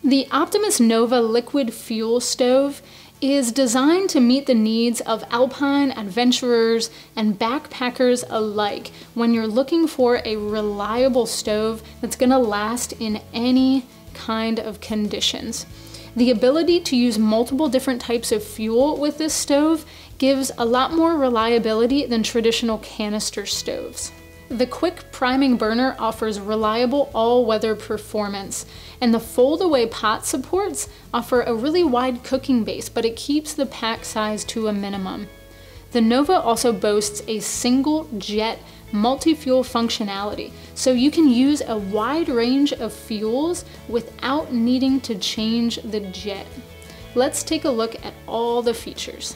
The Optimus Nova liquid fuel stove is designed to meet the needs of alpine adventurers and backpackers alike when you're looking for a reliable stove that's going to last in any kind of conditions. The ability to use multiple different types of fuel with this stove gives a lot more reliability than traditional canister stoves. The quick priming burner offers reliable all-weather performance, and the fold-away pot supports offer a really wide cooking base, but it keeps the pack size to a minimum. The Nova also boasts a single jet multi-fuel functionality, so you can use a wide range of fuels without needing to change the jet. Let's take a look at all the features.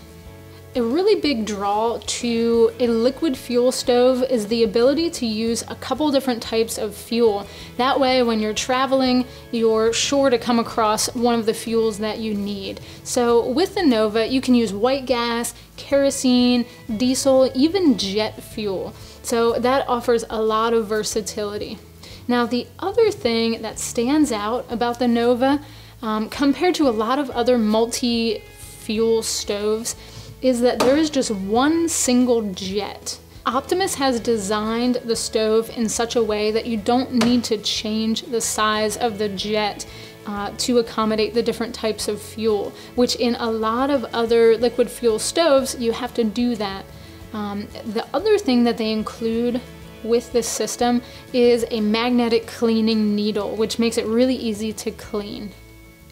A really big draw to a liquid fuel stove is the ability to use a couple different types of fuel. That way, when you're traveling, you're sure to come across one of the fuels that you need. So with the Nova, you can use white gas, kerosene, diesel, even jet fuel. So that offers a lot of versatility. Now, the other thing that stands out about the Nova, compared to a lot of other multi-fuel stoves, is that there is just one single jet. Optimus has designed the stove in such a way that you don't need to change the size of the jet to accommodate the different types of fuel, which in a lot of other liquid fuel stoves, you have to do that. The other thing that they include with this system is a magnetic cleaning needle, which makes it really easy to clean.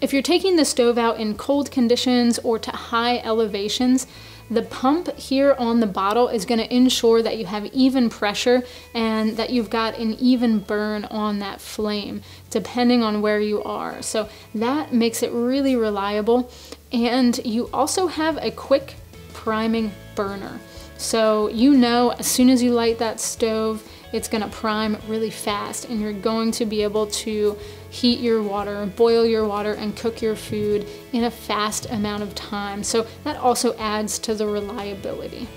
If you're taking the stove out in cold conditions or to high elevations, the pump here on the bottle is going to ensure that you have even pressure and that you've got an even burn on that flame, depending on where you are. So that makes it really reliable. And you also have a quick priming burner. So you know as soon as you light that stove, it's going to prime really fast, and you're going to be able to heat your water, boil your water, and cook your food in a fast amount of time. So that also adds to the reliability.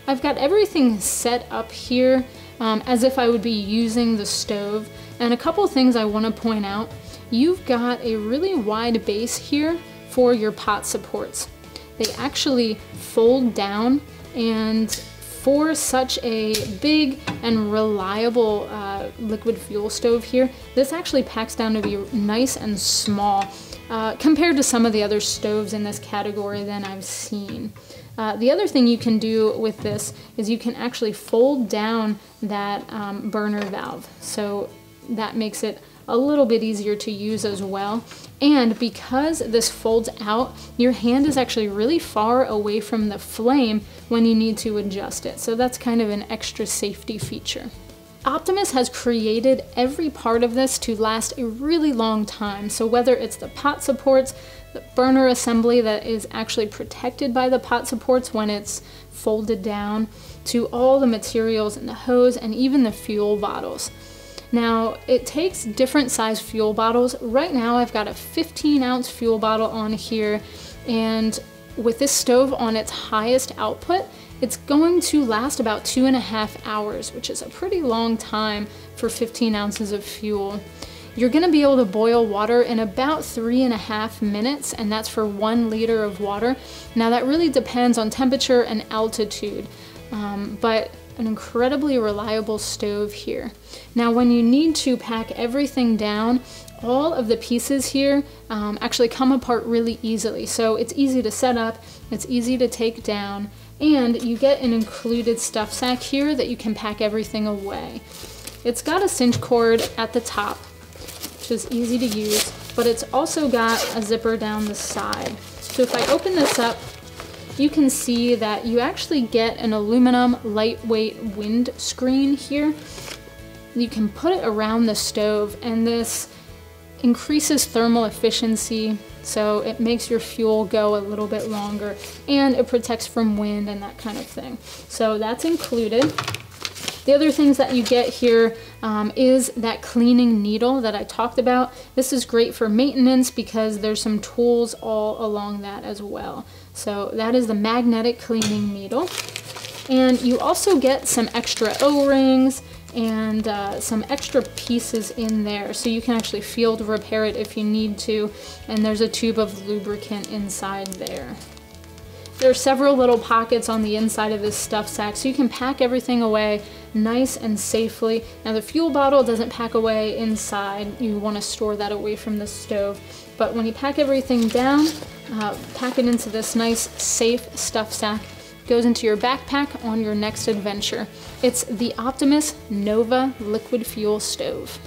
I've got everything set up here as if I would be using the stove. And a couple of things I want to point out. You've got a really wide base here for your pot supports. They actually fold down, and for such a big and reliable liquid fuel stove here, this actually packs down to be nice and small compared to some of the other stoves in this category that I've seen. The other thing you can do with this is you can actually fold down that burner valve. So that makes it a little bit easier to use as well. And because this folds out, your hand is actually really far away from the flame when you need to adjust it. So that's kind of an extra safety feature. Optimus has created every part of this to last a really long time. So whether it's the pot supports, the burner assembly that is actually protected by the pot supports when it's folded down, to all the materials in the hose and even the fuel bottles. Now, it takes different size fuel bottles. Right now, I've got a 15-ounce fuel bottle on here, and with this stove on its highest output, it's going to last about 2.5 hours, which is a pretty long time for 15 ounces of fuel. You're gonna be able to boil water in about 3.5 minutes, and that's for 1 liter of water. Now, that really depends on temperature and altitude, but an incredibly reliable stove here. Now, when you need to pack everything down, all of the pieces here actually come apart really easily. So it's easy to set up, it's easy to take down, and you get an included stuff sack here that you can pack everything away. It's got a cinch cord at the top, which is easy to use, but it's also got a zipper down the side. So if I open this up, you can see that you actually get an aluminum lightweight wind screen here. You can put it around the stove, and this increases thermal efficiency, so it makes your fuel go a little bit longer, and it protects from wind and that kind of thing. So that's included. The other things that you get here is that cleaning needle that I talked about. This is great for maintenance because there's some tools all along that as well. So that is the magnetic cleaning needle. And you also get some extra O-rings and some extra pieces in there so you can actually field repair it if you need to, and there's a tube of lubricant inside there. There are several little pockets on the inside of this stuff sack so you can pack everything away nice and safely. Now the fuel bottle doesn't pack away inside, you want to store that away from the stove, but when you pack everything down, pack it into this nice safe stuff sack. Goes into your backpack on your next adventure. It's the Optimus Nova liquid fuel stove.